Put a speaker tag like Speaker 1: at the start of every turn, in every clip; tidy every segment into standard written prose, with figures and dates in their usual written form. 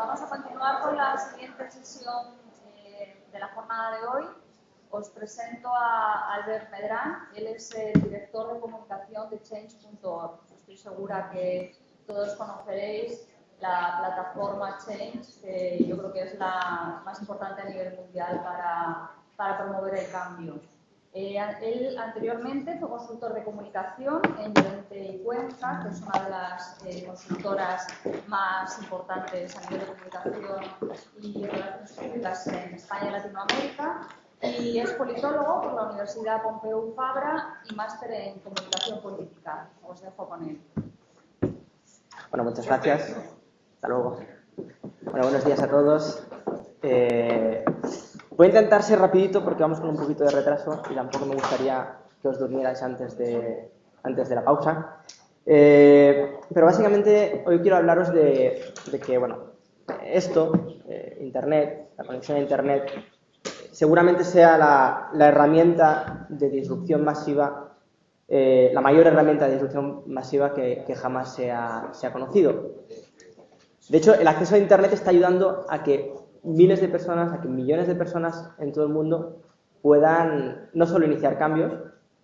Speaker 1: Vamos a continuar con la siguiente sesión de la jornada de hoy. Os presento a Albert Medrán. Él es el director de comunicación de Change.org. Estoy segura que todos conoceréis la plataforma Change, que yo creo que es la más importante a nivel mundial para promover el cambio. Él anteriormente fue consultor de comunicación en Llorente y Cuenca, que es una de las consultoras más importantes a nivel de comunicación y relaciones públicas en España y Latinoamérica, y es politólogo por la Universidad Pompeu Fabra y máster en comunicación política. Os dejo con él.
Speaker 2: Bueno, muchas gracias. Hasta luego. Bueno, buenos días a todos. Voy a intentar ser rapidito porque vamos con un poquito de retraso y tampoco me gustaría que os durmierais antes de la pausa. Pero básicamente hoy quiero hablaros de que, bueno, esto, Internet, la conexión a Internet, seguramente sea la herramienta de disrupción masiva, la mayor herramienta de disrupción masiva que jamás se ha conocido. De hecho, el acceso a Internet está ayudando a que miles de personas, a que millones de personas en todo el mundo puedan no solo iniciar cambios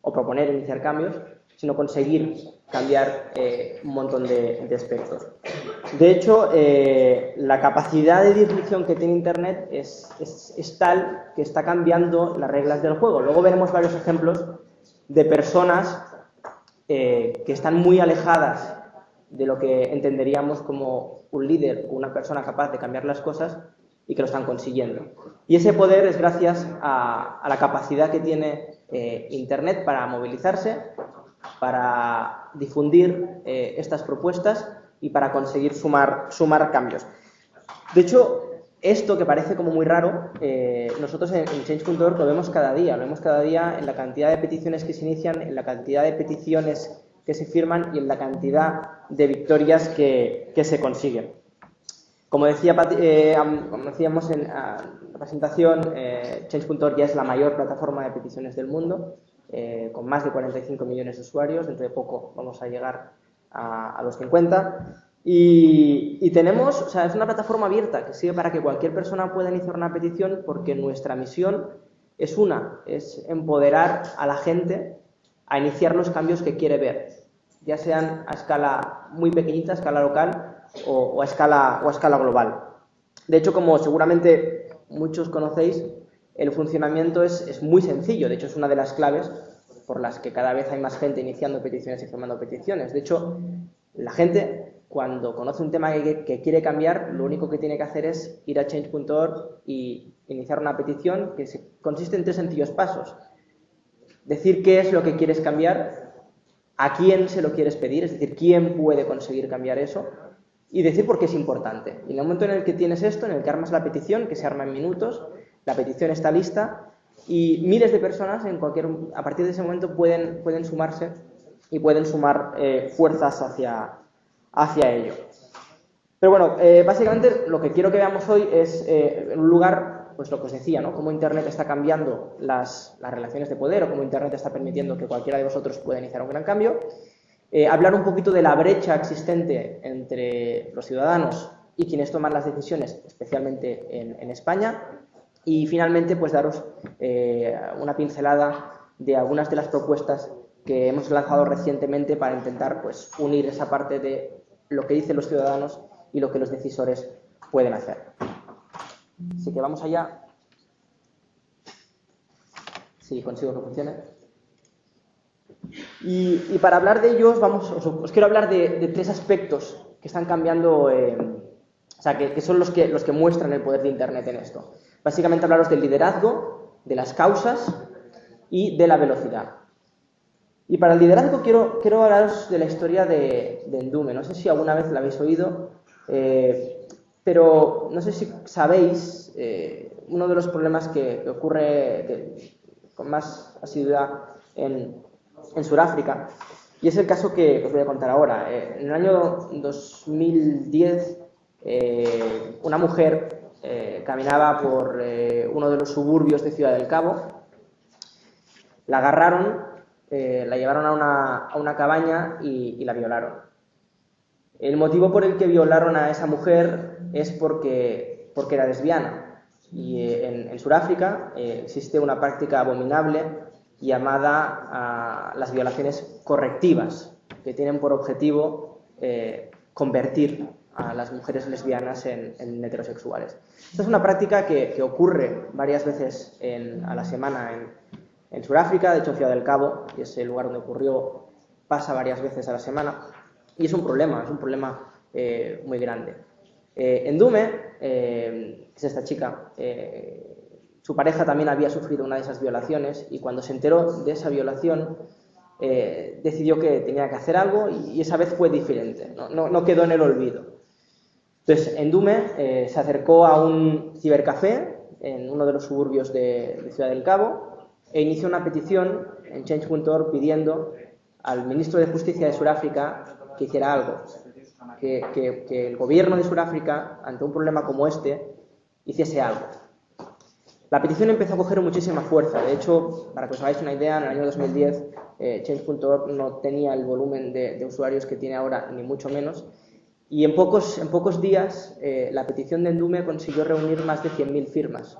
Speaker 2: o proponer iniciar cambios, sino conseguir cambiar un montón de aspectos. De hecho, la capacidad de disrupción que tiene Internet es tal que está cambiando las reglas del juego. Luego veremos varios ejemplos de personas que están muy alejadas de lo que entenderíamos como un líder o una persona capaz de cambiar las cosas y que lo están consiguiendo. Y ese poder es gracias a la capacidad que tiene Internet para movilizarse, para difundir estas propuestas y para conseguir sumar cambios. De hecho, esto que parece como muy raro, nosotros en Change.org lo vemos cada día en la cantidad de peticiones que se inician, en la cantidad de peticiones que se firman y en la cantidad de victorias que se consiguen. Como decíamos en la presentación, Change.org ya es la mayor plataforma de peticiones del mundo, con más de 45 millones de usuarios. Dentro de poco vamos a llegar a los 50. Y tenemos, o sea, es una plataforma abierta que sirve para que cualquier persona pueda iniciar una petición, porque nuestra misión es empoderar a la gente a iniciar los cambios que quiere ver, ya sean a escala muy pequeñita, a escala local o a escala global. De hecho, como seguramente muchos conocéis, el funcionamiento es muy sencillo. De hecho, es una de las claves por las que cada vez hay más gente iniciando peticiones y firmando peticiones. De hecho, la gente, cuando conoce un tema que quiere cambiar, lo único que tiene que hacer es ir a change.org y iniciar una petición que consiste en 3 sencillos pasos. Decir qué es lo que quieres cambiar, a quién se lo quieres pedir, es decir, quién puede conseguir cambiar eso, y decir por qué es importante. Y en el momento en el que tienes esto, en el que armas la petición, que se arma en minutos, la petición está lista y miles de personas a partir de ese momento pueden sumarse y pueden sumar fuerzas hacia ello. Pero bueno, básicamente lo que quiero que veamos hoy es en un lugar, pues lo que os decía, ¿no? Cómo Internet está cambiando las relaciones de poder, o cómo Internet está permitiendo que cualquiera de vosotros pueda iniciar un gran cambio. Hablar un poquito de la brecha existente entre los ciudadanos y quienes toman las decisiones, especialmente en España. Y finalmente, pues daros una pincelada de algunas de las propuestas que hemos lanzado recientemente para intentar, pues, unir esa parte de lo que dicen los ciudadanos y lo que los decisores pueden hacer. Así que vamos allá. Si consigo que funcione. Y para hablar de ellos, os quiero hablar de 3 aspectos que están cambiando, o sea, que son los que muestran el poder de Internet en esto. Básicamente hablaros del liderazgo, de las causas y de la velocidad. Y para el liderazgo quiero hablaros de la historia de Endume. No sé si alguna vez la habéis oído, pero no sé si sabéis uno de los problemas que ocurre con más asiduidad en Sudáfrica, y es el caso que os voy a contar ahora. En el año 2010, una mujer caminaba por uno de los suburbios de Ciudad del Cabo, la agarraron, la llevaron a una cabaña y la violaron. El motivo por el que violaron a esa mujer es porque era lesbiana. Y en Sudáfrica existe una práctica abominable llamada las violaciones correctivas, que tienen por objetivo convertir a las mujeres lesbianas en heterosexuales. Esta es una práctica que ocurre varias veces a la semana en Sudáfrica. De hecho, en Ciudad del Cabo, que es el lugar donde ocurrió, pasa varias veces a la semana, y es un problema muy grande. Endume, que es esta chica, su pareja también había sufrido una de esas violaciones, y cuando se enteró de esa violación decidió que tenía que hacer algo, y esa vez fue diferente, no quedó en el olvido. Entonces, Endume se acercó a un cibercafé en uno de los suburbios de Ciudad del Cabo e inició una petición en Change.org pidiendo al ministro de Justicia de Sudáfrica que hiciera algo, que el gobierno de Sudáfrica, ante un problema como este, hiciese algo. La petición empezó a coger muchísima fuerza. De hecho, para que os hagáis una idea, en el año 2010 Change.org no tenía el volumen de usuarios que tiene ahora, ni mucho menos, y en pocos días la petición de Endume consiguió reunir más de 100.000 firmas.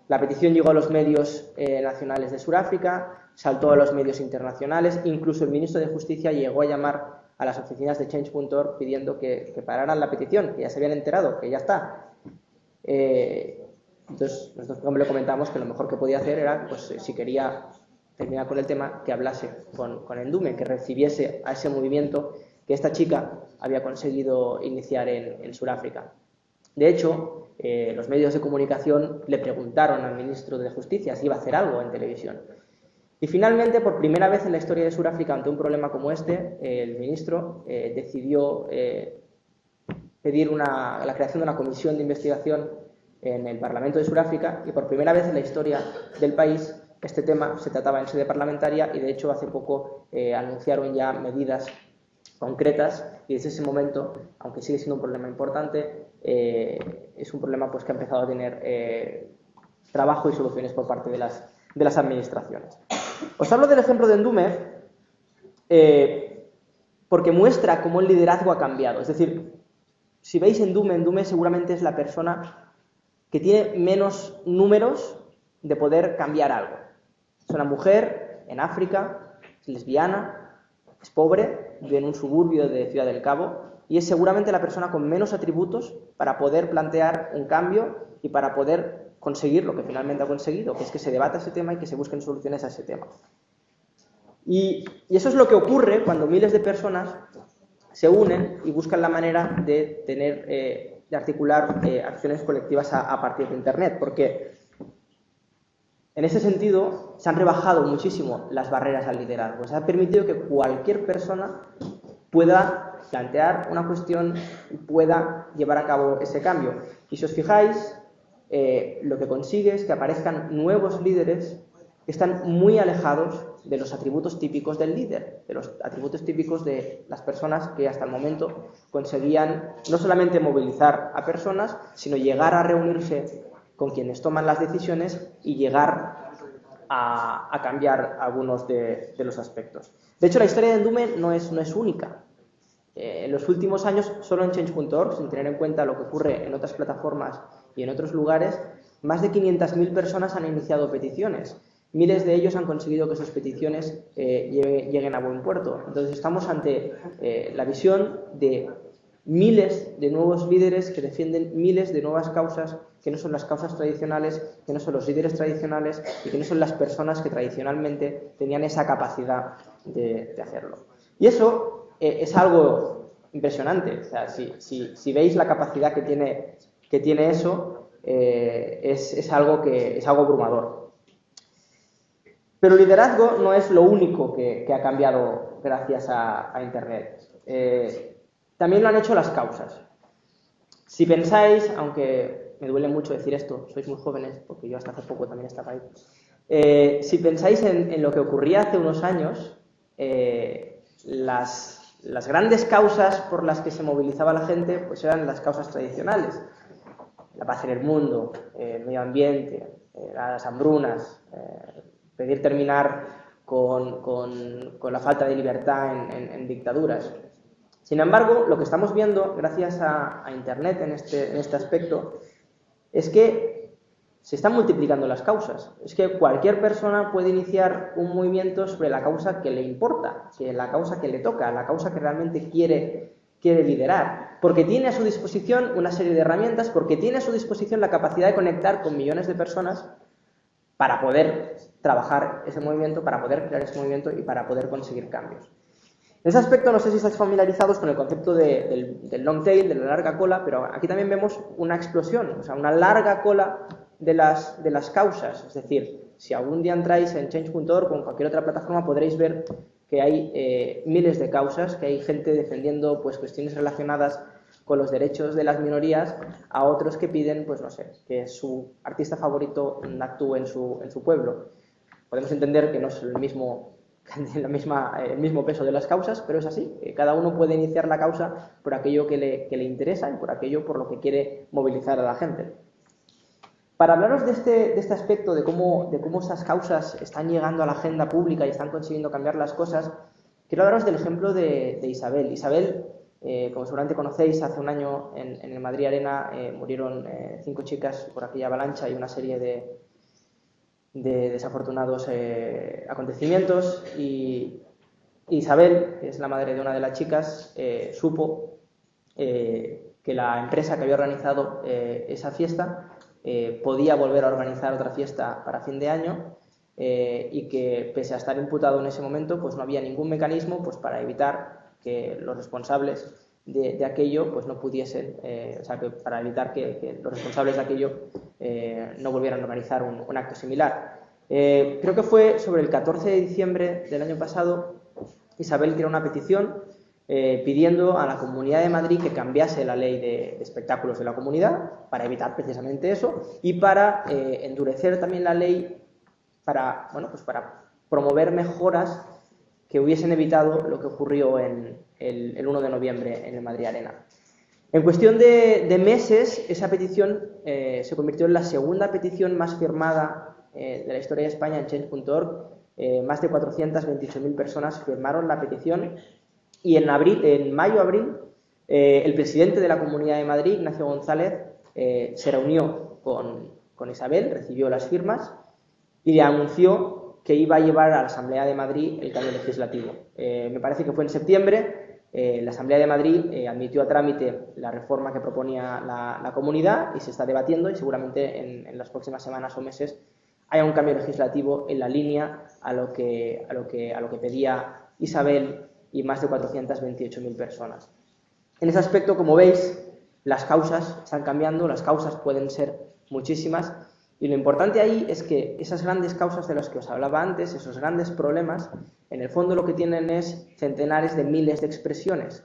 Speaker 2: La petición llegó a los medios nacionales de Sudáfrica, saltó a los medios internacionales, incluso el ministro de Justicia llegó a llamar a las oficinas de Change.org pidiendo que pararan la petición, que ya se habían enterado, que ya está. Entonces, nosotros, como le comentamos, que lo mejor que podía hacer era, pues, si quería terminar con el tema, que hablase con Endume, que recibiese a ese movimiento que esta chica había conseguido iniciar en Sudáfrica. De hecho, los medios de comunicación le preguntaron al ministro de Justicia si iba a hacer algo en televisión. Y finalmente, por primera vez en la historia de Sudáfrica, ante un problema como este, el ministro decidió pedir la creación de una comisión de investigación en el Parlamento de Sudáfrica, y por primera vez en la historia del país este tema se trataba en sede parlamentaria, y de hecho hace poco anunciaron ya medidas concretas, y desde ese momento, aunque sigue siendo un problema importante, es un problema, pues, que ha empezado a tener trabajo y soluciones por parte de las administraciones. Os hablo del ejemplo de Endume porque muestra cómo el liderazgo ha cambiado. Es decir, si veis Endume seguramente es la persona que tiene menos números de poder cambiar algo. Es una mujer en África, es lesbiana, es pobre, vive en un suburbio de Ciudad del Cabo, y es seguramente la persona con menos atributos para poder plantear un cambio y para poder conseguir lo que finalmente ha conseguido, que es que se debata ese tema y que se busquen soluciones a ese tema. Y eso es lo que ocurre cuando miles de personas se unen y buscan la manera de articular acciones colectivas a partir de Internet, porque en ese sentido se han rebajado muchísimo las barreras al liderazgo. Se ha permitido que cualquier persona pueda plantear una cuestión y pueda llevar a cabo ese cambio. Y si os fijáis, lo que consigue es que aparezcan nuevos líderes que están muy alejados de los atributos típicos del líder, de los atributos típicos de las personas que hasta el momento conseguían no solamente movilizar a personas, sino llegar a reunirse con quienes toman las decisiones y llegar a cambiar algunos de los aspectos. De hecho, la historia de Endume no es única. En los últimos años, solo en Change.org, sin tener en cuenta lo que ocurre en otras plataformas y en otros lugares, más de 500.000 personas han iniciado peticiones. Miles de ellos han conseguido que sus peticiones lleguen a buen puerto. Entonces, estamos ante la visión de miles de nuevos líderes que defienden miles de nuevas causas que no son las causas tradicionales, que no son los líderes tradicionales y que no son las personas que tradicionalmente tenían esa capacidad de hacerlo. Y eso es algo impresionante. O sea, si veis la capacidad que tiene eso, es algo abrumador. Pero el liderazgo no es lo único que ha cambiado gracias a Internet. También lo han hecho las causas. Si pensáis, aunque me duele mucho decir esto, sois muy jóvenes, porque yo hasta hace poco también estaba ahí, si pensáis en lo que ocurría hace unos años, las grandes causas por las que se movilizaba la gente, pues eran las causas tradicionales. La paz en el mundo, el medio ambiente, las hambrunas, pedir terminar con la falta de libertad en dictaduras. Sin embargo, lo que estamos viendo, gracias a Internet en este aspecto, es que se están multiplicando las causas. Es que cualquier persona puede iniciar un movimiento sobre la causa que le importa, la causa que le toca, la causa que realmente quiere liderar, porque tiene a su disposición una serie de herramientas, porque tiene a su disposición la capacidad de conectar con millones de personas para poder trabajar ese movimiento, para poder crear ese movimiento y para poder conseguir cambios. En ese aspecto, no sé si estáis familiarizados con el concepto del long tail, de la larga cola, pero aquí también vemos una explosión, o sea, una larga cola de las causas. Es decir, si algún día entráis en change.org o en cualquier otra plataforma, podréis ver que hay miles de causas, que hay gente defendiendo pues, cuestiones relacionadas con los derechos de las minorías, a otros que piden, pues no sé, que su artista favorito actúe en su pueblo. Podemos entender que no es el mismo peso de las causas, pero es así. Cada uno puede iniciar la causa por aquello que le interesa y por aquello por lo que quiere movilizar a la gente. Para hablaros de este aspecto, de cómo esas causas están llegando a la agenda pública y están consiguiendo cambiar las cosas, quiero hablaros del ejemplo de Isabel. Isabel, como seguramente conocéis, hace un año en el Madrid Arena murieron 5 chicas por aquella avalancha y una serie de desafortunados acontecimientos, y Isabel, que es la madre de una de las chicas, supo que la empresa que había organizado esa fiesta podía volver a organizar otra fiesta para fin de año, y que pese a estar imputado en ese momento, pues no había ningún mecanismo pues, para evitar que los responsables de aquello pues no pudiesen, para evitar que los responsables de aquello no volvieran a organizar un acto similar. Creo que fue sobre el 14 de diciembre del año pasado, Isabel creó una petición pidiendo a la Comunidad de Madrid que cambiase la ley de espectáculos de la comunidad para evitar precisamente eso y para endurecer también la ley para promover mejoras que hubiesen evitado lo que ocurrió el 1 de noviembre en el Madrid Arena. En cuestión de meses, esa petición se convirtió en la segunda petición más firmada de la historia de España en change.org. Más de 428.000 personas firmaron la petición, y en mayo-abril el presidente de la Comunidad de Madrid, Ignacio González, se reunió con Isabel, recibió las firmas y le anunció que iba a llevar a la Asamblea de Madrid el cambio legislativo. Me parece que fue en septiembre. La Asamblea de Madrid admitió a trámite la reforma que proponía la comunidad y se está debatiendo, y seguramente en las próximas semanas o meses haya un cambio legislativo en la línea a lo que pedía Isabel y más de 428.000 personas. En ese aspecto, como veis, las causas están cambiando, las causas pueden ser muchísimas, y lo importante ahí es que esas grandes causas de las que os hablaba antes, esos grandes problemas, en el fondo lo que tienen es centenares de miles de expresiones.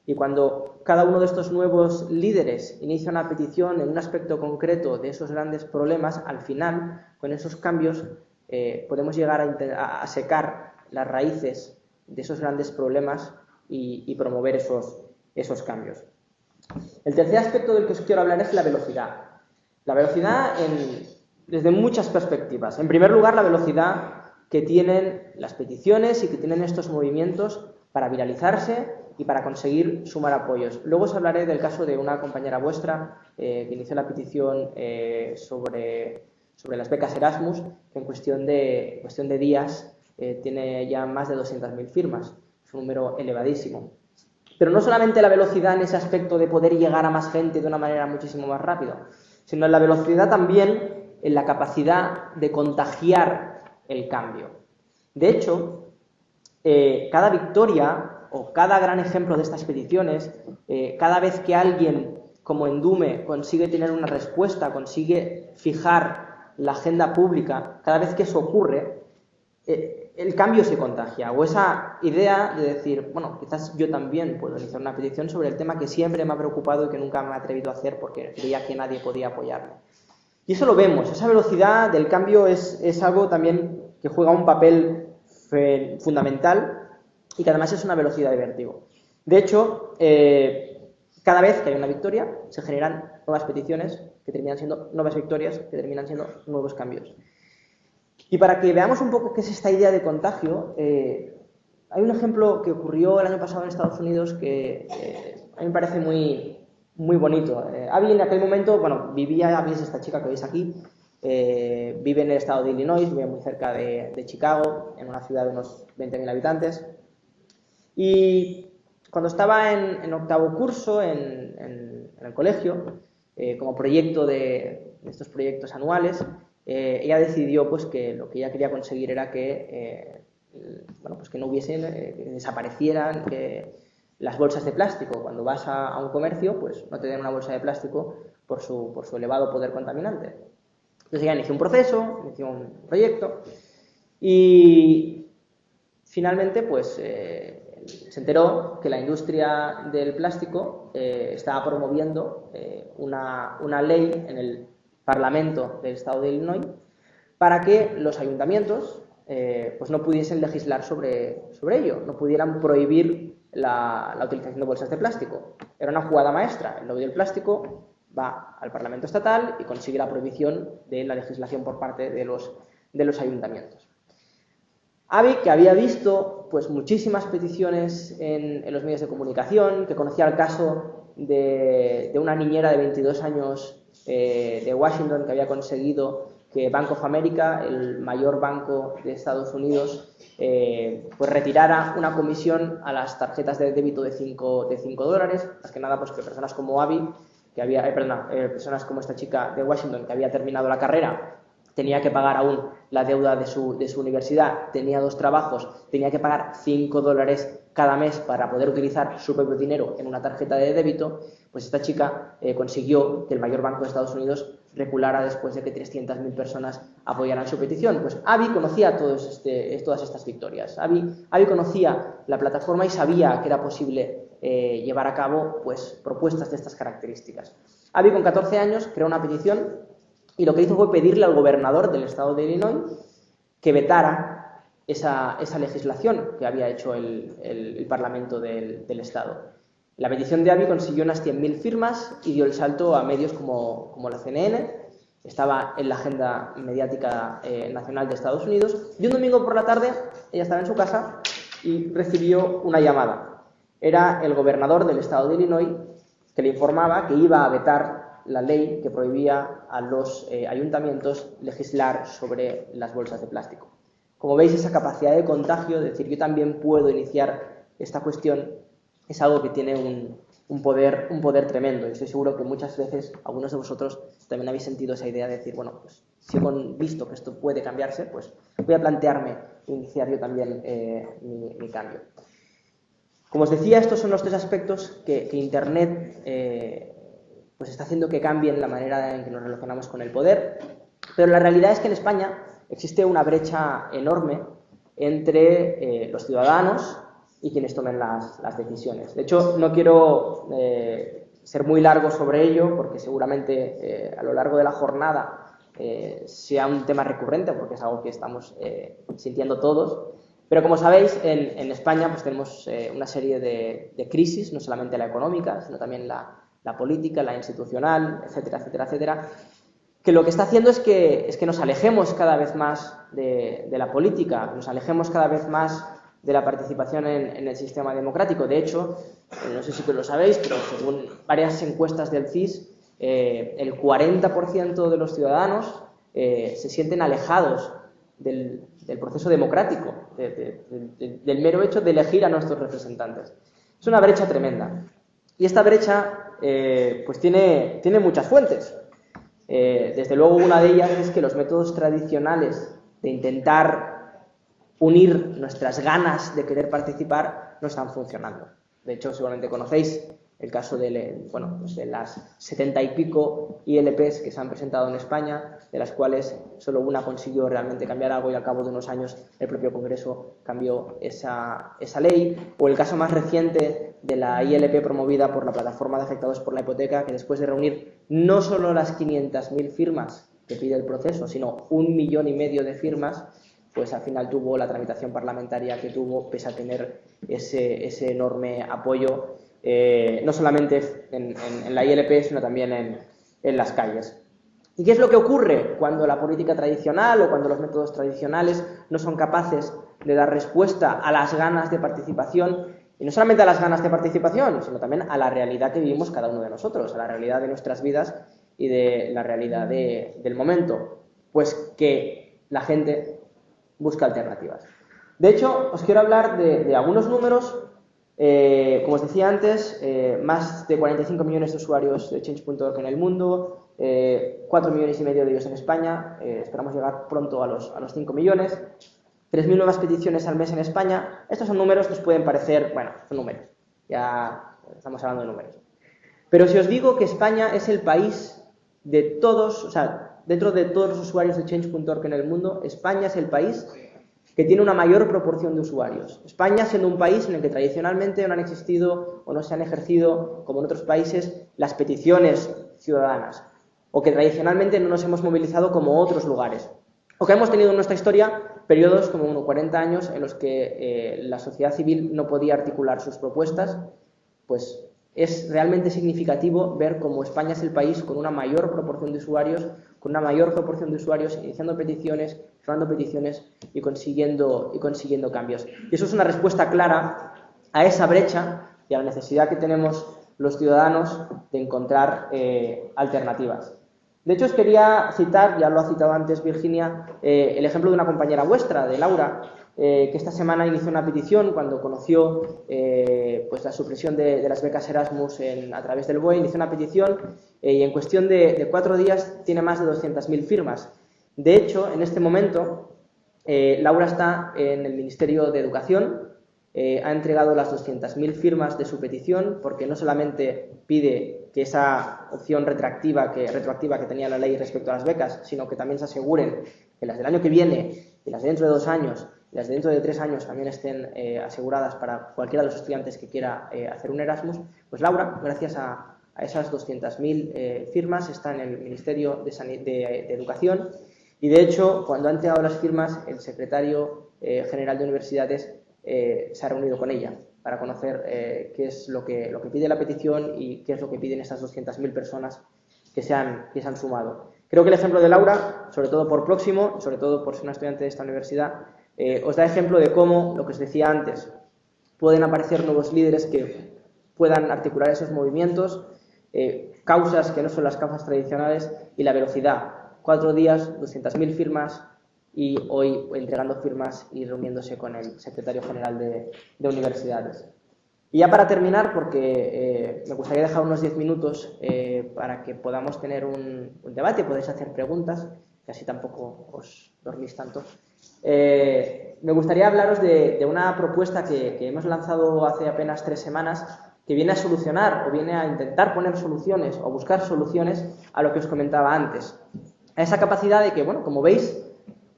Speaker 2: Y cuando cada uno de estos nuevos líderes inicia una petición en un aspecto concreto de esos grandes problemas, al final, con esos cambios, podemos llegar a secar las raíces de esos grandes problemas y promover esos cambios. El tercer aspecto del que os quiero hablar es la velocidad. La velocidad desde muchas perspectivas. En primer lugar, la velocidad que tienen las peticiones y que tienen estos movimientos para viralizarse y para conseguir sumar apoyos. Luego os hablaré del caso de una compañera vuestra que inició la petición sobre las becas Erasmus, que en cuestión de días tiene ya más de 200.000 firmas. Es un número elevadísimo. Pero no solamente la velocidad en ese aspecto de poder llegar a más gente de una manera muchísimo más rápida, sino la velocidad también en la capacidad de contagiar el cambio. De hecho, cada victoria o cada gran ejemplo de estas peticiones, cada vez que alguien como Endume consigue tener una respuesta, consigue fijar la agenda pública, cada vez que eso ocurre, el cambio se contagia, o esa idea de decir, bueno, quizás yo también puedo iniciar una petición sobre el tema que siempre me ha preocupado y que nunca me he atrevido a hacer porque creía que nadie podía apoyarme. Y eso lo vemos, esa velocidad del cambio es algo también que juega un papel fundamental y que además es una velocidad de vértigo. De hecho, cada vez que hay una victoria se generan nuevas peticiones que terminan siendo nuevas victorias, que terminan siendo nuevos cambios. Y para que veamos un poco qué es esta idea de contagio, hay un ejemplo que ocurrió el año pasado en Estados Unidos que a mí me parece muy bonito. Abby en aquel momento, bueno, Abby es esta chica que veis aquí, vive en el estado de Illinois, vive muy cerca de Chicago, en una ciudad de unos 20.000 habitantes. Y cuando estaba en octavo curso en el colegio, como proyecto de estos proyectos anuales, ella decidió pues, que lo que ella quería conseguir era que, pues que no hubiesen, que desaparecieran las bolsas de plástico. Cuando vas a un comercio, pues no te den una bolsa de plástico por su elevado poder contaminante. Entonces ella inició un proceso, inició un proyecto y finalmente pues se enteró que la industria del plástico estaba promoviendo una ley en el Parlamento del estado de Illinois para que los ayuntamientos pues no pudiesen legislar sobre ello, no pudieran prohibir la utilización de bolsas de plástico. Era una jugada maestra. El lobby del plástico va al Parlamento estatal y consigue la prohibición de la legislación por parte de los ayuntamientos. Abby, que había visto pues, muchísimas peticiones en los medios de comunicación, que conocía el caso de una niñera de 22 años de Washington que había conseguido que Bank of America, el mayor banco de Estados Unidos, pues retirara una comisión a las tarjetas de débito de $5, más que nada pues que personas como Abby, personas como esta chica de Washington que había terminado la carrera, tenía que pagar aún la deuda de su universidad, tenía 2 trabajos, tenía que pagar $5 cada mes para poder utilizar su propio dinero en una tarjeta de débito, pues esta chica consiguió que el mayor banco de Estados Unidos reculara después de que 300.000 personas apoyaran su petición. Pues Abby conocía todas estas victorias. Abby conocía la plataforma y sabía que era posible llevar a cabo pues, propuestas de estas características. Abby, con 14 años, creó una petición y lo que hizo fue pedirle al gobernador del estado de Illinois que vetara esa legislación que había hecho el Parlamento del estado. La petición de Abby consiguió unas 100.000 firmas y dio el salto a medios como la CNN, estaba en la agenda mediática nacional de Estados Unidos, y un domingo por la tarde ella estaba en su casa y recibió una llamada. Era el gobernador del estado de Illinois que le informaba que iba a vetar la ley que prohibía a los ayuntamientos legislar sobre las bolsas de plástico. Como veis, esa capacidad de contagio, de decir yo también puedo iniciar esta cuestión, es algo que tiene un poder tremendo. Y estoy seguro que muchas veces algunos de vosotros también habéis sentido esa idea de decir, bueno, pues si he visto que esto puede cambiarse, pues voy a plantearme iniciar yo también mi cambio. Como os decía, estos son los 3 aspectos que Internet pues está haciendo que cambien la manera en que nos relacionamos con el poder, pero la realidad es que en España existe una brecha enorme entre los ciudadanos y quienes tomen las decisiones. De hecho, no quiero ser muy largo sobre ello, porque seguramente a lo largo de la jornada sea un tema recurrente, porque es algo que estamos sintiendo todos. Pero como sabéis, en España pues, tenemos una serie de crisis, no solamente la económica, sino también la política, la institucional, etcétera, etcétera, etcétera, que lo que está haciendo es que nos alejemos cada vez más de la política, nos alejemos cada vez más de la participación en el sistema democrático. De hecho, no sé si lo sabéis, pero según varias encuestas del CIS, el 40% de los ciudadanos se sienten alejados del proceso democrático, del mero hecho de elegir a nuestros representantes. Es una brecha tremenda. Y esta brecha pues tiene muchas fuentes. Desde luego, una de ellas es que los métodos tradicionales de intentar unir nuestras ganas de querer participar no están funcionando. De hecho, seguramente conocéis el caso pues de las 70 y pico ILPs que se han presentado en España, de las cuales solo una consiguió realmente cambiar algo y al cabo de unos años el propio Congreso cambió esa ley, o el caso más reciente de la ILP promovida por la Plataforma de Afectados por la Hipoteca, que después de reunir no solo las 500.000 firmas que pide el proceso, sino 1,5 millones de firmas, pues al final tuvo la tramitación parlamentaria que tuvo, pese a tener ese enorme apoyo, no solamente en la ILP, sino también en las calles. ¿Y qué es lo que ocurre cuando la política tradicional o cuando los métodos tradicionales no son capaces de dar respuesta a las ganas de participación, y no solamente a las ganas de participación, sino también a la realidad que vivimos cada uno de nosotros, a la realidad de nuestras vidas y de la realidad del momento, pues que la gente busca alternativas. De hecho, os quiero hablar de algunos números. Como os decía antes, más de 45 millones de usuarios de Change.org en el mundo, 4 millones y medio de ellos en España, esperamos llegar pronto a los 5 millones, 3.000 nuevas peticiones al mes en España. Estos son números que os pueden parecer, bueno, son números, ya estamos hablando de números. Pero si os digo que España es el país de todos, o sea, dentro de todos los usuarios de Change.org en el mundo, España es el país que tiene una mayor proporción de usuarios. España siendo un país en el que tradicionalmente no han existido o no se han ejercido, como en otros países, las peticiones ciudadanas, o que tradicionalmente no nos hemos movilizado como otros lugares, o que hemos tenido en nuestra historia periodos como unos 40 años en los que la sociedad civil no podía articular sus propuestas. Pues es realmente significativo ver cómo España es el país con una mayor proporción de usuarios, iniciando peticiones, firmando peticiones y consiguiendo cambios. Y eso es una respuesta clara a esa brecha y a la necesidad que tenemos los ciudadanos de encontrar alternativas. De hecho, os quería citar, ya lo ha citado antes Virginia, el ejemplo de una compañera vuestra, de Laura, que esta semana inició una petición cuando conoció pues la supresión de las becas Erasmus a través del BOE. Inició una petición y en cuestión de 4 días tiene más de 200.000 firmas. De hecho, en este momento, Laura está en el Ministerio de Educación, ha entregado las 200.000 firmas de su petición, porque no solamente pide que esa opción retroactiva que tenía la ley respecto a las becas, sino que también se aseguren que las del año que viene y las de dentro de 2 años y las de dentro de 3 años también estén aseguradas para cualquiera de los estudiantes que quiera hacer un Erasmus. Pues Laura, gracias a esas 200.000 firmas, está en el Ministerio de Educación, y de hecho, cuando ha entregado las firmas, el secretario general de Universidades se ha reunido con ella para conocer qué es lo que pide la petición y qué es lo que piden esas 200.000 personas que se han sumado. Creo que el ejemplo de Laura, sobre todo por próximo, sobre todo por ser una estudiante de esta universidad, os da ejemplo de cómo, lo que os decía antes, pueden aparecer nuevos líderes que puedan articular esos movimientos, causas que no son las causas tradicionales, y la velocidad. 4 días, 200.000 firmas, y hoy entregando firmas y reuniéndose con el secretario general de Universidades. Y ya para terminar, porque me gustaría dejar unos 10 minutos para que podamos tener un debate, podéis hacer preguntas, que así tampoco os dormís tanto. Me gustaría hablaros de una propuesta que hemos lanzado hace apenas 3 semanas, que viene a solucionar o viene a intentar poner soluciones o buscar soluciones a lo que os comentaba antes. A esa capacidad de que, bueno, como veis,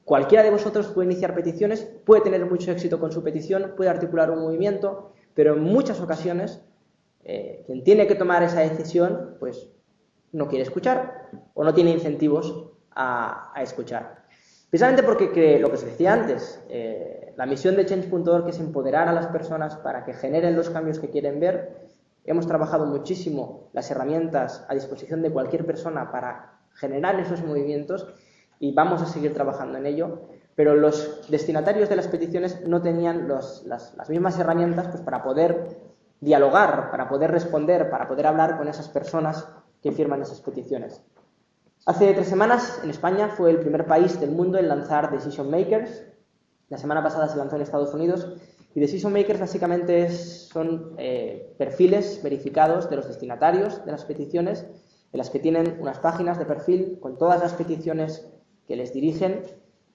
Speaker 2: cualquiera de vosotros puede iniciar peticiones, puede tener mucho éxito con su petición, puede articular un movimiento, pero en muchas ocasiones quien tiene que tomar esa decisión pues no quiere escuchar o no tiene incentivos a escuchar. Precisamente porque lo que os decía antes, la misión de Change.org es empoderar a las personas para que generen los cambios que quieren ver. Hemos trabajado muchísimo las herramientas a disposición de cualquier persona para generar esos movimientos, y vamos a seguir trabajando en ello, pero los destinatarios de las peticiones no tenían las mismas herramientas pues, para poder dialogar, para poder responder, para poder hablar con esas personas que firman esas peticiones. Hace 3 semanas en España fue el primer país del mundo en lanzar Decision Makers. La semana pasada se lanzó en Estados Unidos, y Decision Makers básicamente son perfiles verificados de los destinatarios de las peticiones, en las que tienen unas páginas de perfil con todas las peticiones que les dirigen,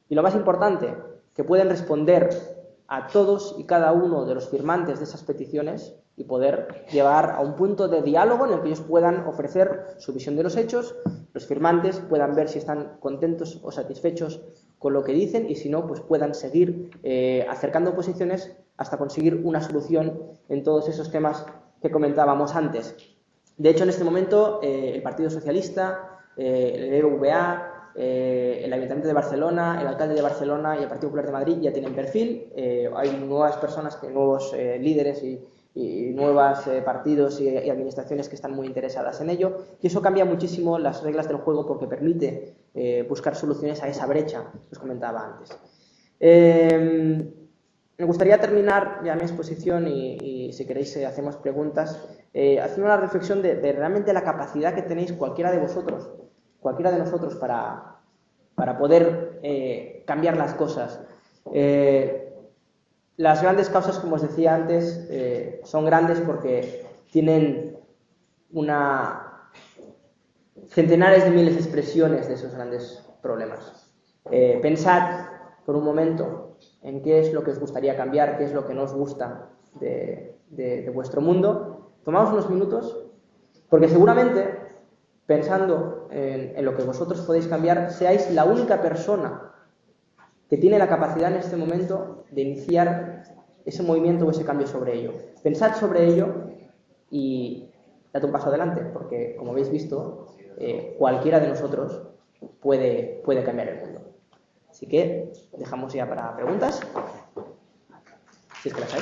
Speaker 2: y lo más importante, que pueden responder a todos y cada uno de los firmantes de esas peticiones y poder llevar a un punto de diálogo en el que ellos puedan ofrecer su visión de los hechos, los firmantes puedan ver si están contentos o satisfechos con lo que dicen, y si no, pues puedan seguir acercando posiciones hasta conseguir una solución en todos esos temas que comentábamos antes. De hecho, en este momento, el Partido Socialista, el BBVA, el Ayuntamiento de Barcelona, el Alcalde de Barcelona y el Partido Popular de Madrid ya tienen perfil. Hay nuevas personas, nuevos líderes y nuevos partidos y administraciones que están muy interesadas en ello, y eso cambia muchísimo las reglas del juego, porque permite buscar soluciones a esa brecha que os comentaba antes. Me gustaría terminar ya mi exposición y si queréis hacemos preguntas, haciendo una reflexión de realmente la capacidad que tenéis cualquiera de vosotros, cualquiera de nosotros para poder cambiar las cosas. Las grandes causas, como os decía antes, son grandes porque tienen centenares de miles de expresiones de esos grandes problemas. Pensad por un momento en qué es lo que os gustaría cambiar, qué es lo que no os gusta de vuestro mundo. Tomamos unos minutos, porque seguramente, pensando en lo que vosotros podéis cambiar, seáis la única persona que tiene la capacidad en este momento de iniciar ese movimiento o ese cambio sobre ello. Pensad sobre ello y dad un paso adelante, porque, como habéis visto, cualquiera de nosotros puede cambiar el mundo. Así que dejamos ya para preguntas, si es que las hay.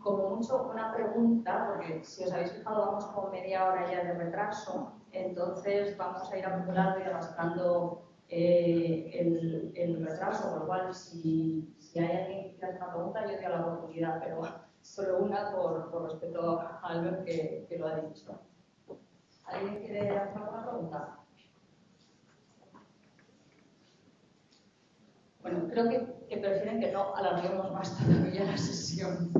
Speaker 1: Como mucho una pregunta, porque si os habéis fijado vamos con media hora ya de retraso, entonces vamos a ir acumulando y arrastrando el retraso, por lo cual si hay alguien que quiera hacer una pregunta yo doy la oportunidad, pero solo una por respeto a Albert que lo ha dicho. ¿Alguien quiere hacer alguna pregunta? Bueno, creo que prefieren que no alarguemos más todavía la sesión.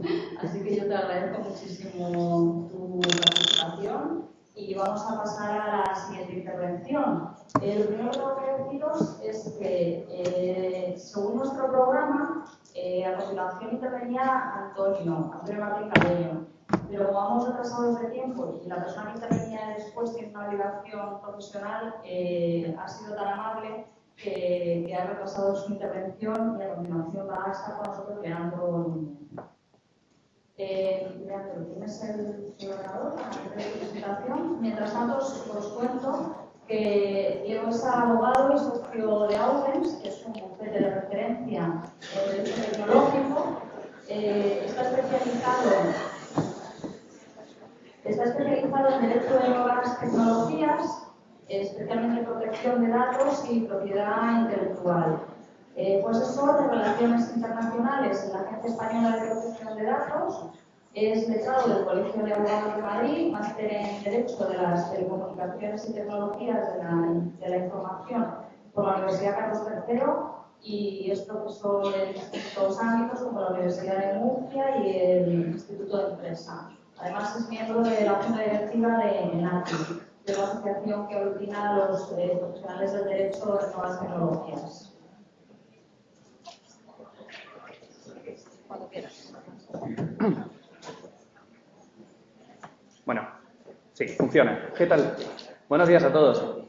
Speaker 1: Así que yo te agradezco muchísimo tu participación y vamos a pasar a la siguiente intervención. Lo primero que tengo que deciros es que, según nuestro programa, a continuación intervenía Antonio Martín Carreño. Pero como vamos retrasados de tiempo y la persona que intervenía después tiene una obligación profesional, ha sido tan amable que ha retrasado su intervención y a continuación va a estar con nosotros Leandro. Leandro, ¿tienes el ordenador para hacer tu presentación? Mientras tanto, os cuento que Diego es abogado y socio de Audens, que es un bufete de referencia en derecho tecnológico. Está especializado en derecho de nuevas tecnologías, especialmente protección de datos y propiedad intelectual. Fue asesor de relaciones internacionales en la Agencia Española de Protección de Datos, es letrado del Colegio de Abogados de Madrid, máster en Derecho de las Telecomunicaciones y Tecnologías de la Información por la Universidad Carlos III y es profesor en distintos ámbitos como la Universidad de Murcia y el Instituto de Empresa. Además es miembro de la Junta Directiva de ENATI, de la asociación que aglutina a los profesionales del derecho de nuevas tecnologías. Cuando quieras.
Speaker 3: Bueno, sí, funciona. ¿Qué tal? Buenos días a todos.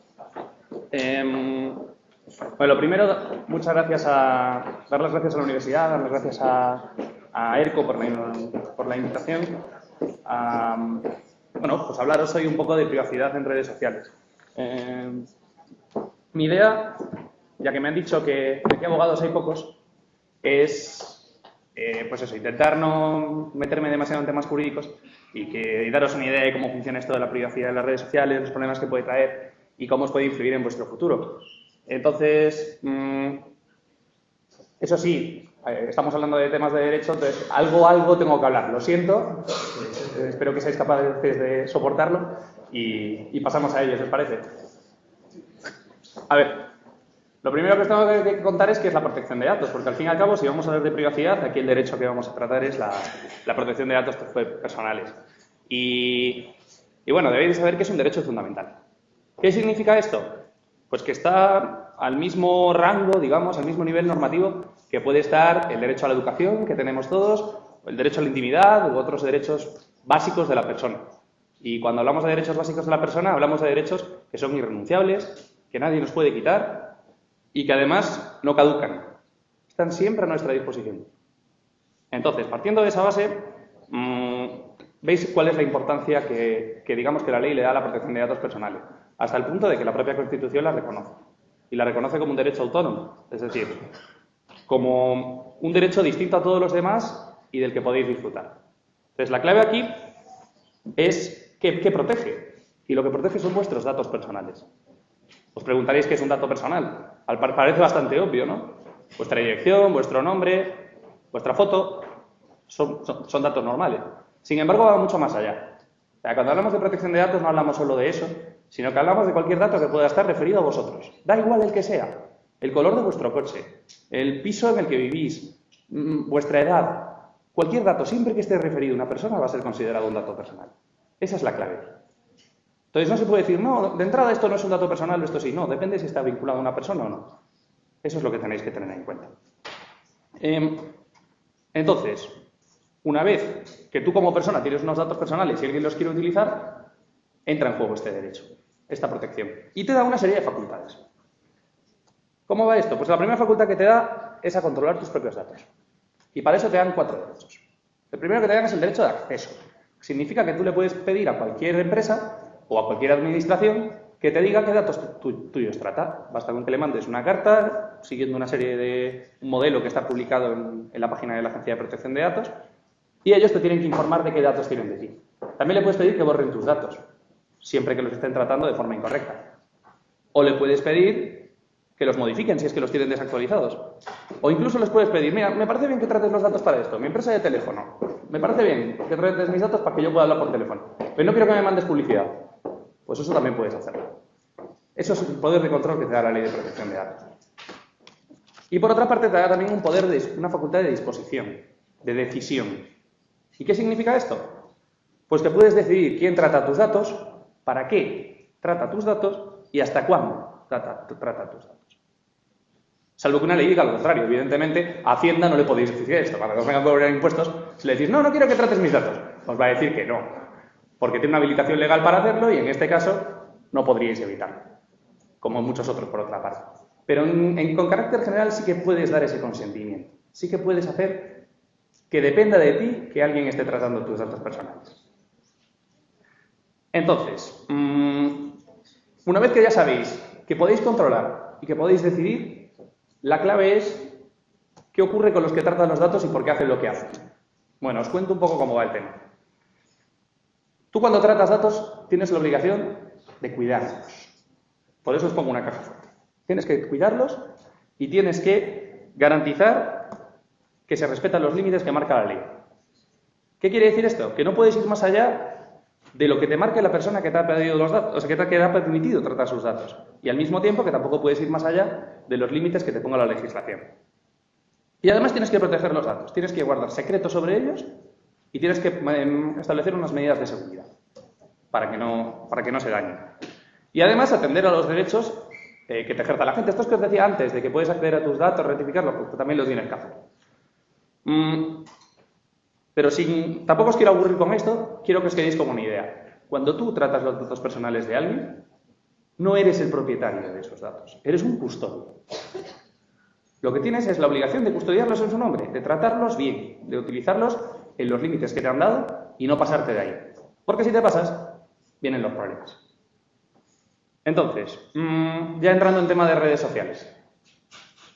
Speaker 3: Bueno, lo primero, muchas gracias dar las gracias a la universidad, dar las gracias a ERCO por la invitación. Bueno, pues hablaros hoy un poco de privacidad en redes sociales. Mi idea, ya que me han dicho que aquí abogados hay pocos, es pues eso, intentar no meterme demasiado en temas jurídicos y daros una idea de cómo funciona esto de la privacidad en las redes sociales, los problemas que puede traer y cómo os puede influir en vuestro futuro. Entonces, eso sí, estamos hablando de temas de derecho, entonces algo tengo que hablar. Lo siento, espero que seáis capaces de soportarlo y pasamos a ello, ¿os parece? A ver, lo primero que os tengo que contar es qué es la protección de datos, porque al fin y al cabo, si vamos a hablar de privacidad, aquí el derecho que vamos a tratar es la protección de datos personales. Y bueno, debéis saber que es un derecho fundamental. ¿Qué significa esto? Pues que está al mismo rango, digamos, al mismo nivel normativo que puede estar el derecho a la educación que tenemos todos, el derecho a la intimidad u otros derechos básicos de la persona. Y cuando hablamos de derechos básicos de la persona, hablamos de derechos que son irrenunciables, que nadie nos puede quitar y que además no caducan. Están siempre a nuestra disposición. Entonces, partiendo de esa base, veis cuál es la importancia que digamos que la ley le da a la protección de datos personales, hasta el punto de que la propia Constitución la reconoce. Y la reconoce como un derecho autónomo, es decir, como un derecho distinto a todos los demás y del que podéis disfrutar. Entonces, la clave aquí es ¿qué protege? y lo que protege son vuestros datos personales. Os preguntaréis qué es un dato personal. Parece bastante obvio, ¿no? Vuestra dirección, vuestro nombre, vuestra foto, son datos normales. Sin embargo, va mucho más allá. O sea, cuando hablamos de protección de datos no hablamos solo de eso, sino que hablamos de cualquier dato que pueda estar referido a vosotros. Da igual el que sea. El color de vuestro coche, el piso en el que vivís, vuestra edad. Cualquier dato, siempre que esté referido a una persona, va a ser considerado un dato personal. Esa es la clave. Entonces no se puede decir, no, de entrada esto no es un dato personal, esto sí. No, depende si está vinculado a una persona o no. Eso es lo que tenéis que tener en cuenta. Entonces, una vez que tú como persona tienes unos datos personales y alguien los quiere utilizar, entra en juego este derecho, esta protección. Y te da una serie de facultades. ¿Cómo va esto? Pues la primera facultad que te da es a controlar tus propios datos. Y para eso te dan 4 derechos. El primero que te dan es el derecho de acceso. Significa que tú le puedes pedir a cualquier empresa o a cualquier administración que te diga qué datos tuyos trata. Basta con que le mandes una carta siguiendo una serie de un modelo que está publicado en la página de la Agencia de Protección de Datos y ellos te tienen que informar de qué datos tienen de ti. También le puedes pedir que borren tus datos, siempre que los estén tratando de forma incorrecta. O le puedes pedir que los modifiquen si es que los tienen desactualizados. O incluso les puedes pedir, mira, me parece bien que trates los datos para esto, mi empresa de teléfono. Me parece bien que trates mis datos para que yo pueda hablar por teléfono. Pero no quiero que me mandes publicidad. Pues eso también puedes hacerlo. Eso es el poder de control que te da la Ley de Protección de Datos. Y por otra parte te da también un poder una facultad de disposición, de decisión. ¿Y qué significa esto? Pues que puedes decidir quién trata tus datos, para qué trata tus datos y hasta cuándo trata tus datos. Salvo que una ley diga lo contrario. Evidentemente, a Hacienda no le podéis decir esto. Cuando os vengan a cobrar impuestos, si le decís, no, no quiero que trates mis datos, os va a decir que no. Porque tiene una habilitación legal para hacerlo y en este caso no podríais evitarlo. Como muchos otros, por otra parte. Pero con carácter general sí que puedes dar ese consentimiento. Sí que puedes hacer que dependa de ti que alguien esté tratando tus datos personales. Entonces, una vez que ya sabéis que podéis controlar y que podéis decidir, la clave es qué ocurre con los que tratan los datos y por qué hacen lo que hacen. Bueno, os cuento un poco cómo va el tema. Tú cuando tratas datos tienes la obligación de cuidarlos. Por eso os pongo una caja fuerte. Tienes que cuidarlos y tienes que garantizar que se respetan los límites que marca la ley. ¿Qué quiere decir esto? Que no puedes ir más allá de lo que te marque la persona que te ha pedido los datos, o sea, que te ha permitido tratar sus datos. Y al mismo tiempo que tampoco puedes ir más allá de los límites que te ponga la legislación. Y además tienes que proteger los datos, tienes que guardar secretos sobre ellos y tienes que establecer unas medidas de seguridad para que no se dañen. Y además atender a los derechos que te ejerza la gente. Esto es que os decía antes, de que puedes acceder a tus datos, rectificarlos, porque también los tienes que hacer. Pero tampoco os quiero aburrir con esto, quiero que os quedéis como una idea. Cuando tú tratas los datos personales de alguien, no eres el propietario de esos datos, eres un custodio. Lo que tienes es la obligación de custodiarlos en su nombre, de tratarlos bien, de utilizarlos en los límites que te han dado y no pasarte de ahí. Porque si te pasas, vienen los problemas. Entonces, ya entrando en tema de redes sociales.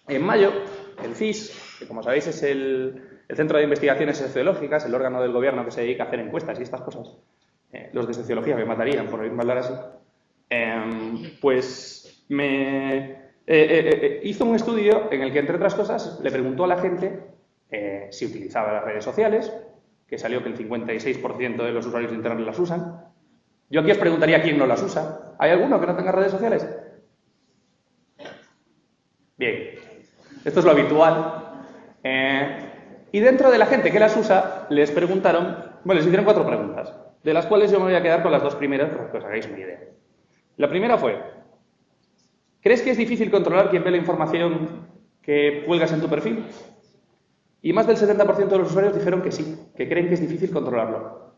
Speaker 3: En mayo, el CIS, que como sabéis es el Centro de Investigaciones Sociológicas, el órgano del gobierno que se dedica a hacer encuestas y estas cosas, los de sociología me matarían por oírme hablar así, pues hizo un estudio en el que, entre otras cosas, le preguntó a la gente si utilizaba las redes sociales, que salió que el 56% de los usuarios de Internet las usan. Yo aquí os preguntaría quién no las usa. ¿Hay alguno que no tenga redes sociales? Bien, esto es lo habitual. Y dentro de la gente que las usa, les preguntaron, bueno, les hicieron 4 preguntas, de las cuales yo me voy a quedar con las 2 primeras para que os hagáis una idea. La primera fue, ¿crees que es difícil controlar quién ve la información que cuelgas en tu perfil? Y más del 70% de los usuarios dijeron que sí, que creen que es difícil controlarlo.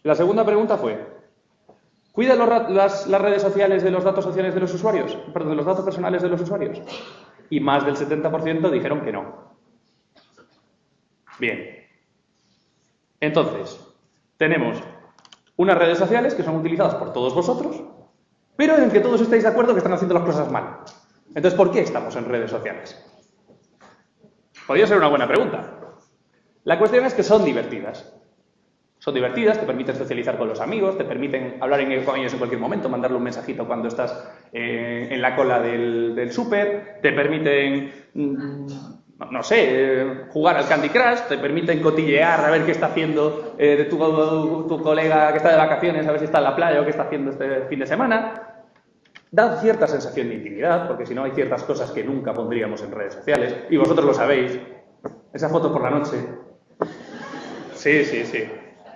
Speaker 3: La segunda pregunta fue, ¿cuidan las redes sociales de los datos sociales de los usuarios? Perdón, de los datos personales de los usuarios. Y más del 70% dijeron que no. Bien. Entonces, tenemos unas redes sociales que son utilizadas por todos vosotros, pero en que todos estáis de acuerdo que están haciendo las cosas mal. Entonces, ¿por qué estamos en redes sociales? Podría ser una buena pregunta. La cuestión es que son divertidas. Son divertidas, te permiten socializar con los amigos, te permiten hablar con ellos en cualquier momento, mandarle un mensajito cuando estás en la cola del súper, te permiten, no sé, jugar al Candy Crush, te permiten cotillear a ver qué está haciendo de tu colega que está de vacaciones, a ver si está en la playa o qué está haciendo este fin de semana. Da cierta sensación de intimidad, porque si no hay ciertas cosas que nunca pondríamos en redes sociales, y vosotros lo sabéis. Esa foto por la noche. Sí, sí, sí.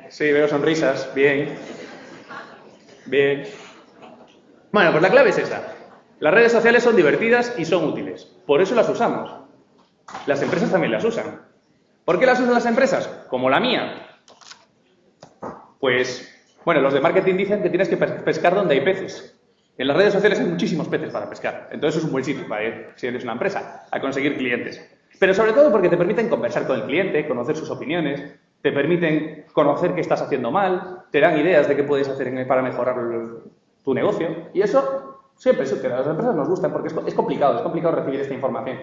Speaker 3: Sí, veo sonrisas. Bien. Bien. Bueno, pues la clave es esa. Las redes sociales son divertidas y son útiles. Por eso las usamos. Las empresas también las usan. ¿Por qué las usan las empresas? Como la mía. Pues, bueno, los de marketing dicen que tienes que pescar donde hay peces. En las redes sociales hay muchísimos peces para pescar. Entonces es un buen sitio para ir, si eres una empresa, a conseguir clientes. Pero sobre todo porque te permiten conversar con el cliente, conocer sus opiniones, te permiten conocer qué estás haciendo mal, te dan ideas de qué puedes hacer para mejorar tu negocio. Y eso siempre es útil. A las empresas nos gusta porque es complicado recibir esta información.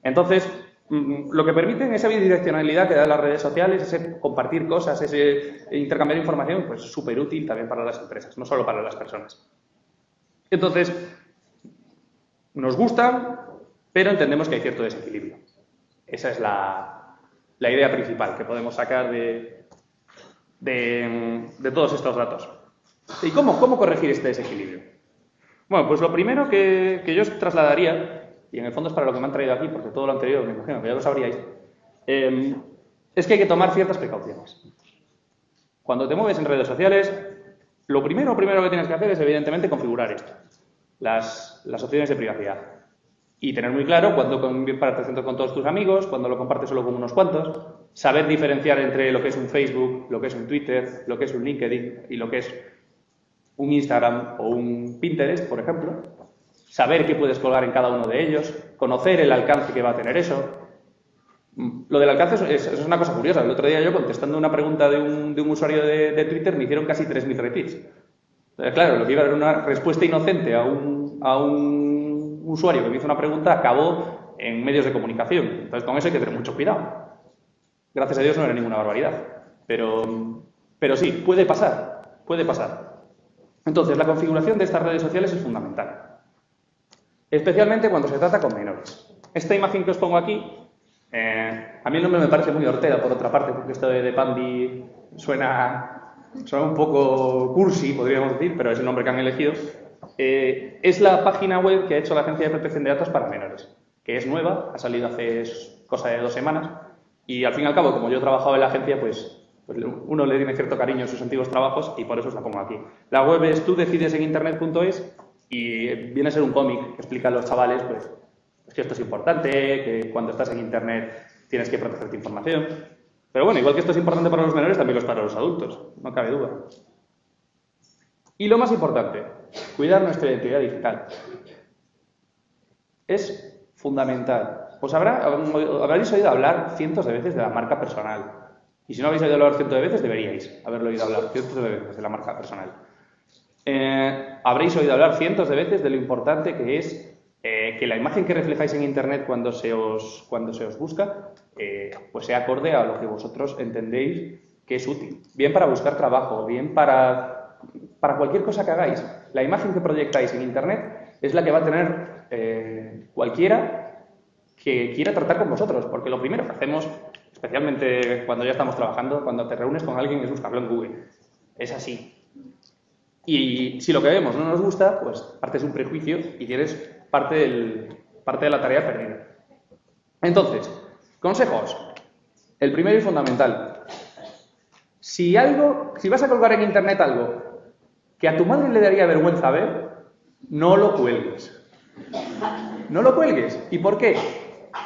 Speaker 3: Entonces, lo que permiten esa bidireccionalidad que dan las redes sociales, ese compartir cosas, ese intercambiar información, pues es súper útil también para las empresas, no solo para las personas. Entonces, nos gustan, pero entendemos que hay cierto desequilibrio. Esa es la idea principal que podemos sacar de todos estos datos. ¿Y cómo corregir este desequilibrio? Bueno, pues lo primero que yo os trasladaría, y en el fondo es para lo que me han traído aquí, porque todo lo anterior me imagino que ya lo sabríais, es que hay que tomar ciertas precauciones. Cuando te mueves en redes sociales, lo primero que tienes que hacer es, evidentemente, configurar esto, las opciones de privacidad. Y tener muy claro cuándo compartes con todos tus amigos, cuándo lo compartes solo con unos cuantos, saber diferenciar entre lo que es un Facebook, lo que es un Twitter, lo que es un LinkedIn y lo que es un Instagram o un Pinterest, por ejemplo. Saber qué puedes colgar en cada uno de ellos, conocer el alcance que va a tener eso. Lo del alcance es una cosa curiosa. El otro día yo, contestando una pregunta de un usuario de Twitter, me hicieron casi 3.000 retweets. Entonces, claro, lo que iba a ser una respuesta inocente a un usuario que me hizo una pregunta acabó en medios de comunicación. Entonces, con eso hay que tener mucho cuidado. Gracias a Dios no era ninguna barbaridad. Pero sí, puede pasar. Puede pasar. Entonces, la configuración de estas redes sociales es fundamental. Especialmente cuando se trata con menores. Esta imagen que os pongo aquí, a mí el nombre me parece muy Ortega, por otra parte, porque esto de Pandi suena un poco cursi, podríamos decir, pero es el nombre que han elegido. Es la página web que ha hecho la Agencia de Protección de Datos para Menores, que es nueva, ha salido hace cosa de 2 semanas, y al fin y al cabo, como yo he trabajado en la agencia, pues uno le tiene cierto cariño a sus antiguos trabajos y por eso os la pongo aquí. La web es tudecideseninternet.es y viene a ser un cómic que explica a los chavales pues que esto es importante, que cuando estás en Internet tienes que proteger tu información. Pero bueno, igual que esto es importante para los menores, también lo es para los adultos, no cabe duda. Y lo más importante, cuidar nuestra identidad digital. Es fundamental. Pues habréis oído hablar cientos de veces de la marca personal. Y si no habéis oído hablar cientos de veces, deberíais haberlo oído hablar cientos de veces de la marca personal. Habréis oído hablar cientos de veces de lo importante que es que la imagen que reflejáis en Internet cuando se os busca pues sea acorde a lo que vosotros entendéis que es útil. Bien para buscar trabajo, bien para cualquier cosa que hagáis. La imagen que proyectáis en Internet es la que va a tener cualquiera que quiera tratar con vosotros, porque lo primero que hacemos, especialmente cuando ya estamos trabajando, cuando te reúnes con alguien, es buscarlo en Google. Es así. Y si lo que vemos no nos gusta, pues partes de un prejuicio y tienes parte de la tarea perdida. Entonces, consejos. El primero y fundamental. Si vas a colgar en Internet algo que a tu madre le daría vergüenza ver, no lo cuelgues. No lo cuelgues. ¿Y por qué?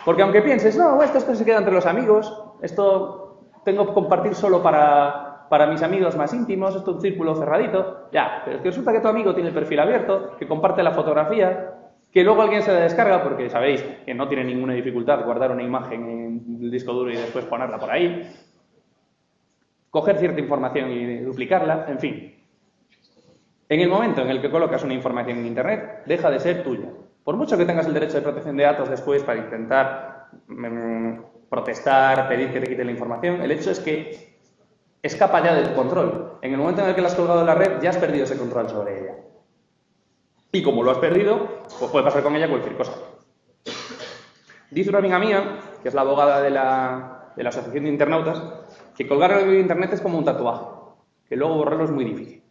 Speaker 3: Porque aunque pienses, no, esto se queda entre los amigos, esto tengo que compartir solo para mis amigos más íntimos, esto es un círculo cerradito, ya, pero es que resulta que tu amigo tiene el perfil abierto, que comparte la fotografía, que luego alguien se la descarga, porque sabéis que no tiene ninguna dificultad guardar una imagen en el disco duro y después ponerla por ahí, coger cierta información y duplicarla, en fin. En el momento en el que colocas una información en Internet, deja de ser tuya. Por mucho que tengas el derecho de protección de datos después para intentar protestar, pedir que te quiten la información, el hecho es que escapa ya de tu control. En el momento en el que la has colgado en la red, ya has perdido ese control sobre ella. Y como lo has perdido, pues puede pasar con ella cualquier cosa. Dice una amiga mía, que es la abogada de la Asociación de Internautas, que colgar algo en Internet es como un tatuaje, que luego borrarlo es muy difícil.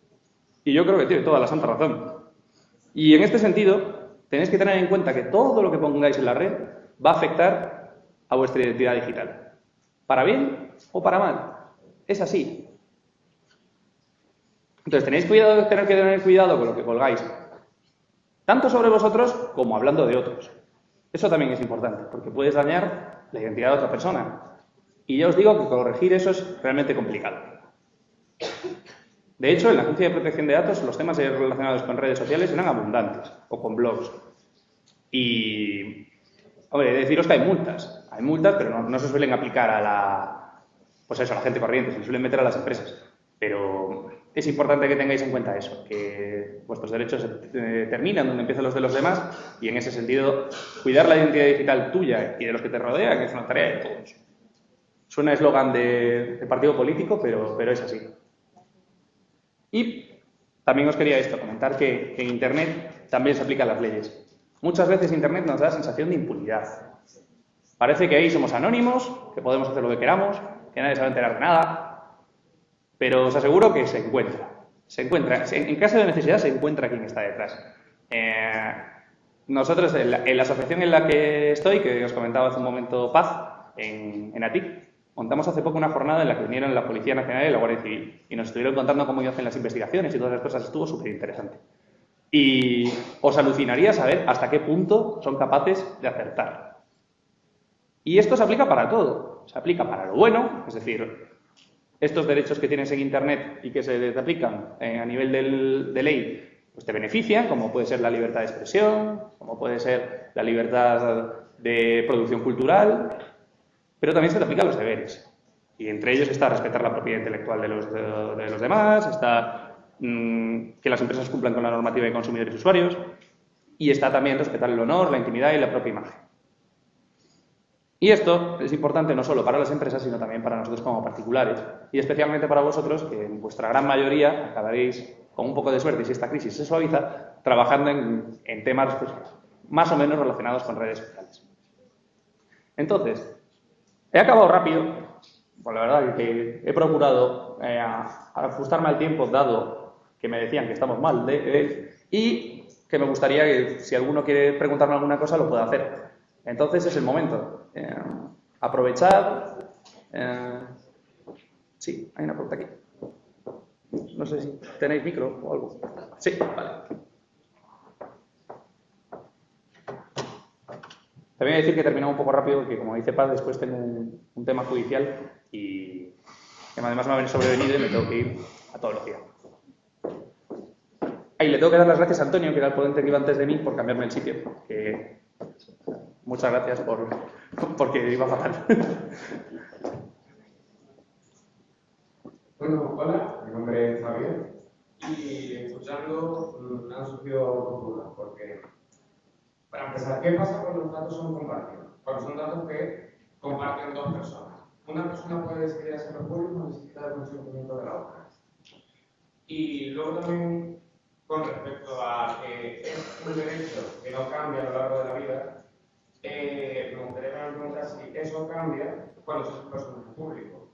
Speaker 3: Y yo creo que tiene toda la santa razón. Y en este sentido, tenéis que tener en cuenta que todo lo que pongáis en la red va a afectar a vuestra identidad digital. ¿Para bien o para mal? Es así. Entonces tenéis que tener cuidado con lo que colgáis, tanto sobre vosotros como hablando de otros. Eso también es importante, porque puedes dañar la identidad de otra persona. Y ya os digo que corregir eso es realmente complicado. De hecho, en la Agencia de Protección de Datos, los temas relacionados con redes sociales eran abundantes, o con blogs. Y, hombre, deciros que hay multas. Hay multas, pero no se suelen aplicar a la gente corriente, se suelen meter a las empresas. Pero es importante que tengáis en cuenta eso, que vuestros derechos terminan donde empiezan los de los demás, y en ese sentido, cuidar la identidad digital tuya y de los que te rodean es una tarea de todos. Suena eslogan de partido político, pero es así. Y también os quería comentar que en Internet también se aplican las leyes. Muchas veces Internet nos da la sensación de impunidad. Parece que ahí somos anónimos, que podemos hacer lo que queramos, que nadie se va a enterar de nada, pero os aseguro que se encuentra. En caso de necesidad se encuentra quien está detrás. Nosotros, en la asociación en la que estoy, que os comentaba hace un momento Paz, en ATIC, montamos hace poco una jornada en la que vinieron la Policía Nacional y la Guardia Civil y nos estuvieron contando cómo hacen las investigaciones y todas las cosas. Estuvo súper interesante. Y os alucinaría saber hasta qué punto son capaces de acertar. Y esto se aplica para todo. Se aplica para lo bueno, es decir, estos derechos que tienes en Internet y que se te aplican a nivel de ley, pues te benefician, como puede ser la libertad de expresión, como puede ser la libertad de producción cultural, pero también se te aplican los deberes. Y entre ellos está respetar la propiedad intelectual de los demás, está que las empresas cumplan con la normativa de consumidores y usuarios, y está también respetar el honor, la intimidad y la propia imagen. Y esto es importante no solo para las empresas, sino también para nosotros como particulares, y especialmente para vosotros, que en vuestra gran mayoría acabaréis, con un poco de suerte, si esta crisis se suaviza, trabajando en temas pues, más o menos relacionados con redes sociales. Entonces, he acabado rápido, pues la verdad que he procurado ajustarme al tiempo, dado que me decían que estamos mal, y que me gustaría que si alguno quiere preguntarme alguna cosa lo pueda hacer. Entonces es el momento. Aprovechad. Sí, hay una pregunta aquí. No sé si tenéis micro o algo. Sí, vale. Te voy a decir que he terminado un poco rápido, porque como dice Paz, después tengo un tema judicial y que además me ha sobrevenido y me tengo que ir a toda velocidad. Y le tengo que dar las gracias a Antonio, que era el ponente que iba antes de mí, por cambiarme el sitio. Muchas gracias porque iba fatal.
Speaker 4: Bueno, hola, mi nombre es Javier y escuchando me han surgido dos dudas, porque para empezar, ¿qué pasa cuando los datos son compartidos? Cuando son datos que comparten dos personas. Una persona puede decidir hacerlo público o necesita el consentimiento de la otra. Y luego también, con respecto a que es un derecho que no cambia a lo largo de la vida, me gustaría preguntar si eso cambia cuando sos un personaje público.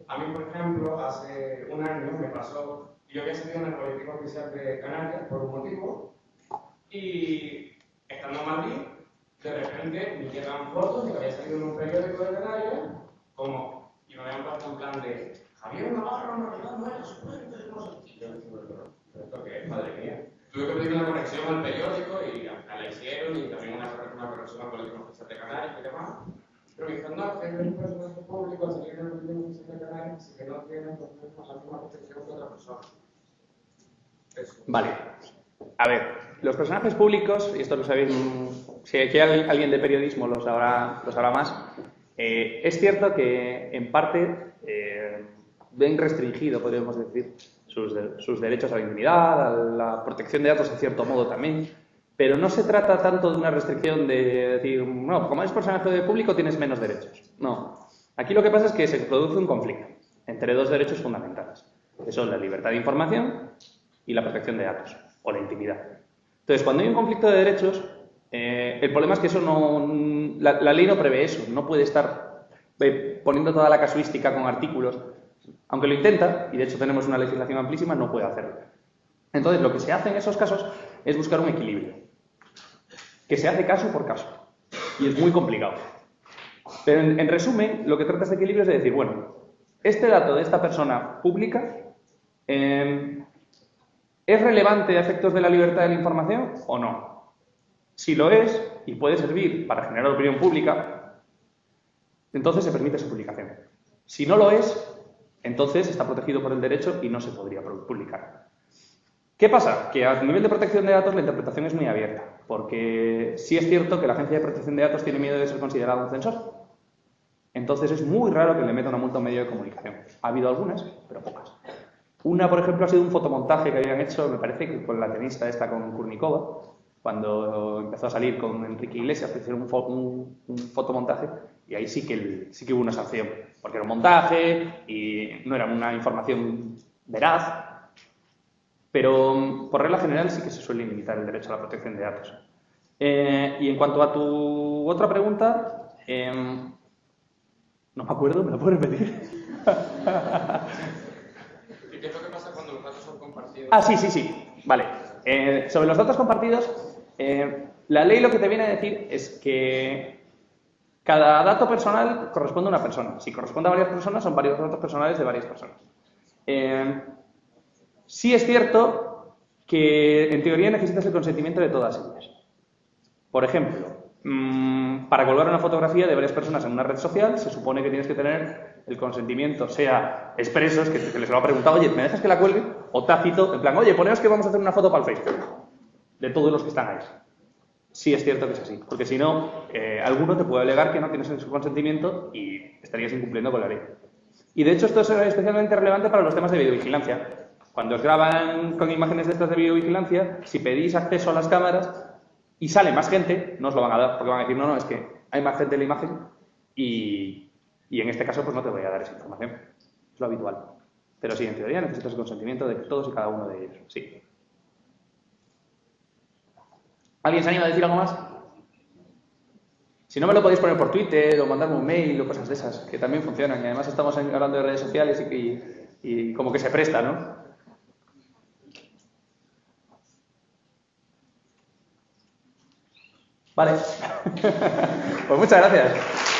Speaker 4: A mí, por ejemplo, hace un año me pasó, yo había salido en el boletín oficial de Canarias por un motivo, y estando en Madrid, de repente me llegan fotos de que había salido en un periódico de Canarias, y me habían puesto en plan de Javier Navarro, en realidad no eres suplente de no sé qué. Yo decía, ¿pero esto qué es? Madre mía. Tuve que pedir una conexión al periódico y la hicieron, y también una conexión al boletín oficial de Canarias y demás. Pero me dijeron, no, que es un personaje público, salir en el boletín oficial de Canarias, y que no tiene la misma protección que otra persona. Eso.
Speaker 3: Vale. A ver, los personajes públicos, y esto lo sabéis, si aquí alguien de periodismo lo sabrá más, es cierto que en parte ven restringido, podríamos decir, sus derechos a la intimidad, a la protección de datos en cierto modo también, pero no se trata tanto de una restricción de decir, no, como eres personaje público tienes menos derechos. No. Aquí lo que pasa es que se produce un conflicto. entre dos derechos fundamentales, que son la libertad de información y la protección de datos, o la intimidad. Entonces, cuando hay un conflicto de derechos, el problema es que eso la ley no prevé eso, no puede estar poniendo toda la casuística con artículos. Aunque lo intenta, y de hecho tenemos una legislación amplísima, no puede hacerlo. Entonces, lo que se hace en esos casos es buscar un equilibrio, que se hace caso por caso, y es muy complicado. Pero en resumen, lo que trata este equilibrio es de decir, bueno, este dato de esta persona pública ¿es relevante a efectos de la libertad de la información o no? Si lo es, y puede servir para generar opinión pública, entonces se permite su publicación. Si no lo es, entonces está protegido por el derecho y no se podría publicar. ¿Qué pasa? Que a nivel de protección de datos la interpretación es muy abierta, porque sí es cierto que la Agencia de Protección de Datos tiene miedo de ser considerada un censor. Entonces es muy raro que le meta una multa a un medio de comunicación. Ha habido algunas, pero pocas. Una, por ejemplo, ha sido un fotomontaje que habían hecho, me parece, que con la tenista esta, con Kurnikova, cuando empezó a salir con Enrique Iglesias, que hicieron un fotomontaje, y ahí sí que hubo una sanción, porque era un montaje y no era una información veraz, pero por regla general sí que se suele limitar el derecho a la protección de datos. Y en cuanto a tu otra pregunta, no me acuerdo, ¿me lo puedes repetir?
Speaker 4: ¿Y qué es lo que pasa cuando los datos son compartidos?
Speaker 3: Ah, sí. Vale. Sobre los datos compartidos, la ley lo que te viene a decir es que cada dato personal corresponde a una persona. Si corresponde a varias personas, son varios datos personales de varias personas. Sí es cierto que, en teoría, necesitas el consentimiento de todas ellas. Por ejemplo, para colgar una fotografía de varias personas en una red social, se supone que tienes que tener el consentimiento, sea expreso, es que les lo ha preguntado, oye, ¿me dejas que la cuelgue? O tácito, en plan, oye, poneos que vamos a hacer una foto para el Facebook, de todos los que están ahí. Sí es cierto que es así, porque si no, alguno te puede alegar que no tienes su consentimiento y estarías incumpliendo con la ley. Y de hecho esto es especialmente relevante para los temas de videovigilancia. Cuando os graban con imágenes de estas de videovigilancia, si pedís acceso a las cámaras y sale más gente, no os lo van a dar, porque van a decir, no, es que hay más gente en la imagen y en este caso pues no te voy a dar esa información. Es lo habitual. Pero sí, en teoría necesitas el consentimiento de todos y cada uno de ellos. Sí. ¿Alguien se anima a decir algo más? Si no, me lo podéis poner por Twitter o mandarme un mail o cosas de esas, que también funcionan. Y además estamos hablando de redes sociales y como que se presta, ¿no? Vale. Pues muchas gracias.